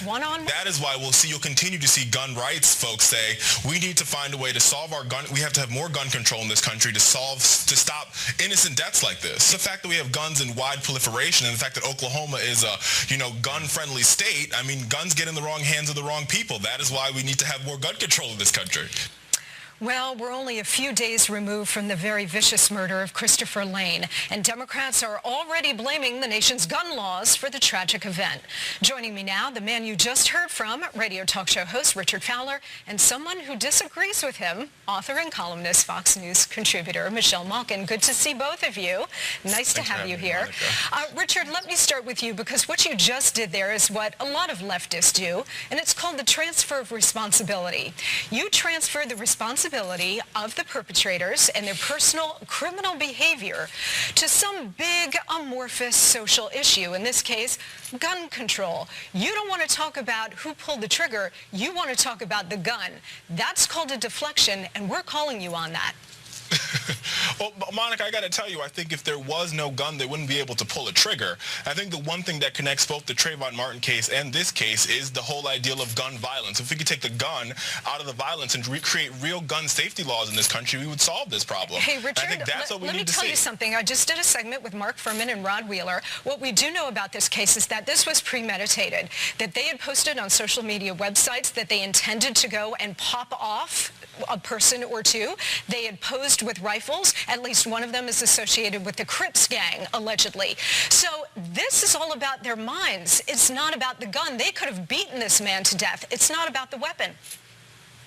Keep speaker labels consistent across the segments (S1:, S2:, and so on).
S1: One-on-one.
S2: That is why you'll continue to see gun rights folks say we need to find a way to solve our gun. We have to have more gun control in this country to stop innocent deaths like this. The fact that we have guns in wide proliferation and the fact that Oklahoma is a gun-friendly state. I mean, guns get in the wrong hands of the wrong people. That is why we need to have more gun control in this country.
S1: Well, we're only a few days removed from the very vicious murder of Christopher Lane, and Democrats are already blaming the nation's gun laws for the tragic event. Joining me now, the man you just heard from, radio talk show host Richard Fowler, and someone who disagrees with him, author and columnist, Fox News contributor Michelle Malkin. Good to see both of you. Nice to have you here. Richard, let me start with you, because what you just did there is what a lot of leftists do, and it's called the transfer of responsibility. You transfer the responsibility of the perpetrators and their personal criminal behavior to some big amorphous social issue, in this case, gun control. You don't want to talk about who pulled the trigger. You want to talk about the gun. That's called a deflection, and we're calling you on that.
S2: Well, Monica, I got to tell you, I think if there was no gun, they wouldn't be able to pull a trigger. I think the one thing that connects both the Trayvon Martin case and this case is the whole ideal of gun violence. If we could take the gun out of the violence and recreate real gun safety laws in this country, we would solve this problem.
S1: Hey, Richard,
S2: I think that's what we need to see.
S1: Let me tell you something. I just did a segment with Mark Furman and Rod Wheeler. What we do know about this case is that this was premeditated, that they had posted on social media websites that they intended to go and pop off a person or two. They had posed with rifles. At least one of them is associated with the Crips gang, allegedly. So this is all about their minds. It's not about the gun. They could have beaten this man to death. It's not about the weapon.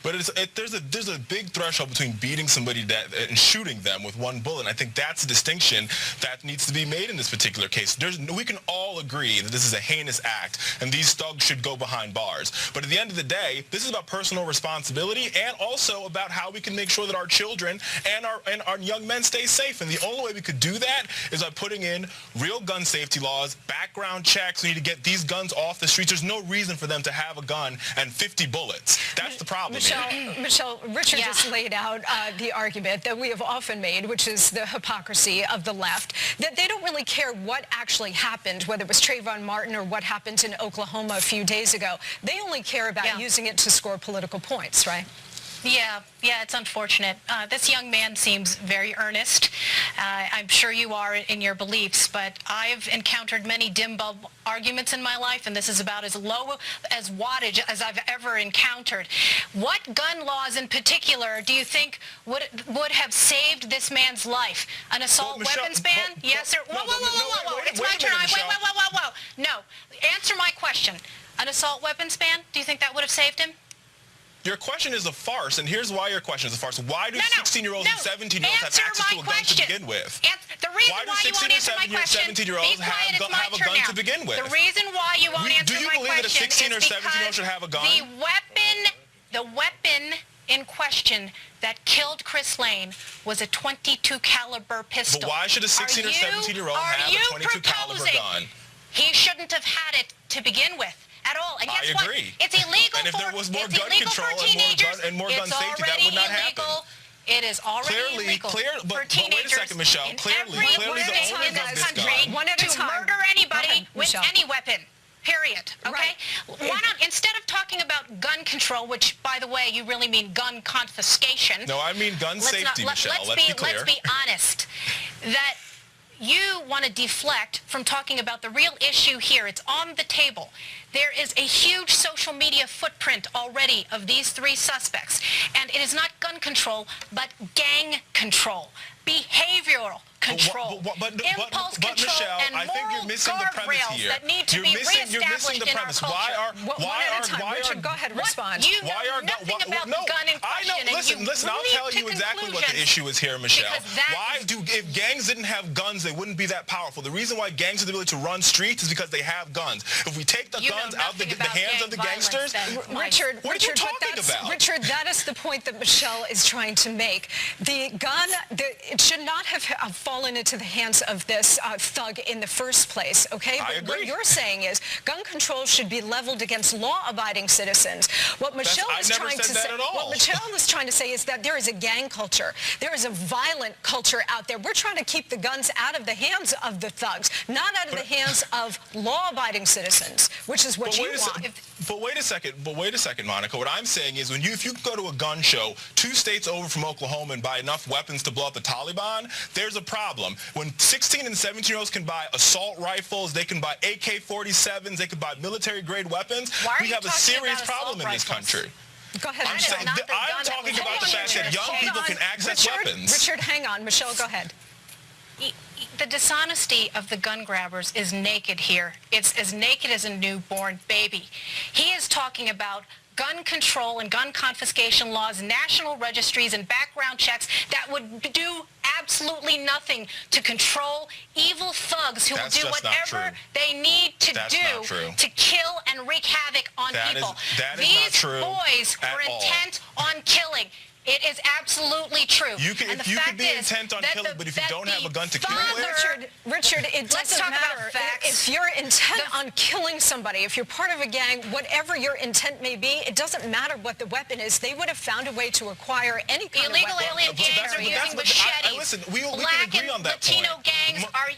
S2: But there's a big threshold between beating somebody and shooting them with one bullet. And I think that's a distinction that needs to be made in this particular case. We can all agree that this is a heinous act and these thugs should go behind bars. But at the end of the day, this is about personal responsibility and also about how we can make sure that our children and our young men stay safe. And the only way we could do that is by putting in real gun safety laws, background checks. We need to get these guns off the streets. There's no reason for them to have a gun and 50 bullets. That's the problem.
S1: Michelle, Richard just laid out the argument that we have often made, which is the hypocrisy of the left, that they don't really care what actually happened, whether it was Trayvon Martin or what happened in Oklahoma a few days ago. They only care about using it to score political points, right?
S3: Yeah, it's unfortunate. This young man seems very earnest. I'm sure you are in your beliefs, but I've encountered many dim bulb arguments in my life, and this is about as low as wattage as I've ever encountered. What gun laws in particular do you think would have saved this man's life? An assault weapons ban? Yes or... Whoa. It's my turn. Whoa. No. Answer my question. An assault weapons ban? Do you think that would have saved him?
S2: Your question is a farce, and here's why your question is a farce. Why do 16-year-olds and 17-year-olds have access to a gun to begin with?
S3: The reason why you won't answer my question,
S2: 17-year-olds have a gun to begin with?
S3: The reason why you won't answer my question is because
S2: do you believe that a 16 or 17-year-old should have a gun?
S3: The weapon in question that killed Chris Lane was a .22 caliber pistol.
S2: But why should a 16 or 17-year-old have a .22 caliber gun?
S3: He shouldn't have had it to begin with. At all. And guess what? It's illegal.
S2: And if there was more gun control and more gun safety, that would not happen.
S3: It is already illegal for teenagers.
S2: But wait a second, Michelle. Clearly, the owners of this gun
S3: to murder anybody with any weapon. Period. Okay? Why not, instead of talking about gun control, which, by the way, you really mean gun confiscation.
S2: No, I mean gun safety, Michelle. Let's be clear.
S3: Let's be honest. That you want to deflect from talking about the real issue here. It's on the table. There is a huge social media footprint already of these three suspects. And it is not gun control, but gang control, behavioral control, impulse control,
S2: Michelle,
S3: and
S2: I think you're missing the premise here.
S3: That need to be reestablished in our culture.
S1: Richard, go ahead, respond.
S3: You know nothing about the gun in question.
S2: Listen, I'll tell you exactly what the issue is here, Michelle. If gangs didn't have guns, they wouldn't be that powerful. The reason why gangs have the ability to run streets is because they have guns. If we take the guns out of the hands of the gangsters,
S1: Richard,
S2: what are you talking about?
S1: Richard, that is the point that Michelle is trying to make. The gun, it should not have fallen into the hands of this thug in the first place, okay?
S2: I agree.
S1: What you're saying is gun control should be leveled against law-abiding citizens. What Michelle is trying to say is that there is a gang culture. There is a violent culture out there. We're trying to keep the guns out of the hands of the thugs, not out of the hands of law-abiding citizens, which is what you want.
S2: But wait a second, Monica. What I'm saying is if you go to a gun show 2 states over from Oklahoma and buy enough weapons to blow up the Taliban, there's a problem. When 16 and 17-year-olds can buy assault rifles, they can buy AK-47s, they can buy military-grade weapons, we have a serious problem in this country.
S1: Go ahead,
S2: I'm talking about the fact that young people can access weapons.
S1: Richard, hang on. Michelle, go ahead.
S3: The dishonesty of the gun grabbers is naked here. It's as naked as a newborn baby. He is talking about gun control and gun confiscation laws, national registries, and background checks that would do absolutely nothing to control evil thugs who will do whatever they need to do to kill and wreak havoc on people. These boys were intent on killing. It is absolutely true.
S2: You can be intent on killing, but if you don't have a gun to kill with,
S1: Richard, it doesn't matter if you're intent on killing somebody. If you're part of a gang, whatever your intent may be, it doesn't matter what the weapon is. They would have found a way to acquire any kind of weapon.
S3: Illegal alien gangs are using machetes.
S2: Listen, we can agree on that
S3: point. Latino gangs are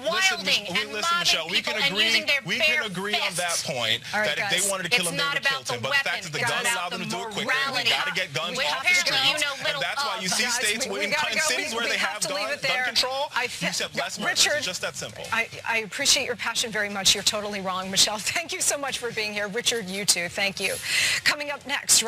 S3: wilding and mobbing people and using their bare fists.
S2: We can agree on that point that if they wanted to kill him, they would have killed him. But the fact that the guns allow them to do it quicker, we got to get guns off the streets. And that's why you see states in cities where they have gun control, you have less murders. It's just that simple.
S1: I appreciate your passion very much. You're totally wrong. Michelle, thank you so much for being here. Richard, you too. Thank you. Coming up next, right?